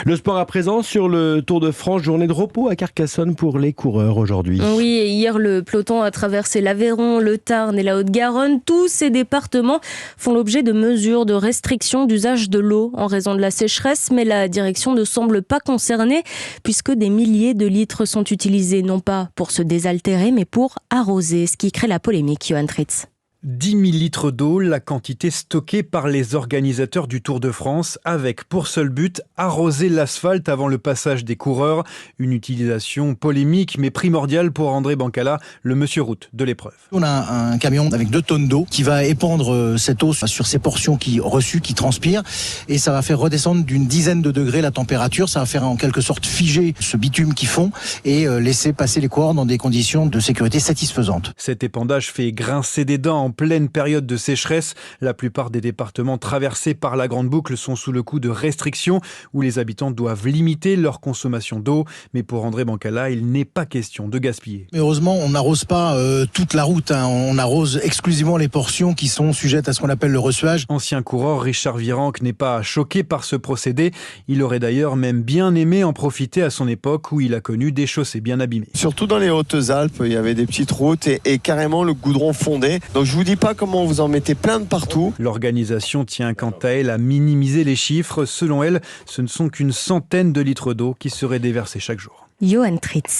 Le sport à présent sur le Tour de France, journée de repos à Carcassonne pour les coureurs aujourd'hui. Oui, et hier, le peloton a traversé l'Aveyron, le Tarn et la Haute-Garonne. Tous ces départements font l'objet de mesures de restriction d'usage de l'eau en raison de la sécheresse, mais la direction ne semble pas concernée puisque des milliers de litres sont utilisés, non pas pour se désaltérer, mais pour arroser, ce qui crée la polémique, Johan Tritz. 10 000 litres d'eau, la quantité stockée par les organisateurs du Tour de France, avec pour seul but arroser l'asphalte avant le passage des coureurs. Une utilisation polémique mais primordiale pour André Bancala, le monsieur route de l'épreuve. On a un camion avec 2 tonnes d'eau qui va épandre cette eau sur ces portions qui transpirent, et ça va faire redescendre d'une dizaine de degrés la température. Ça va faire en quelque sorte figer ce bitume qui fond et laisser passer les coureurs dans des conditions de sécurité satisfaisantes. Cet épandage fait grincer des dents en pleine période de sécheresse. La plupart des départements traversés par la Grande Boucle sont sous le coup de restrictions où les habitants doivent limiter leur consommation d'eau. Mais pour André Bancala, il n'est pas question de gaspiller. Mais heureusement, on n'arrose pas toute la route. On arrose exclusivement les portions qui sont sujettes à ce qu'on appelle le ressuage. Ancien coureur, Richard Virenque n'est pas choqué par ce procédé. Il aurait d'ailleurs même bien aimé en profiter à son époque où il a connu des chaussées bien abîmées. Surtout dans les Hautes-Alpes, il y avait des petites routes et carrément le goudron fondait. Donc je vous dis pas comment vous en mettez plein de partout. L'organisation tient quant à elle à minimiser les chiffres. Selon elle, ce ne sont qu'une centaine de litres d'eau qui seraient déversés chaque jour. Johan Tritz.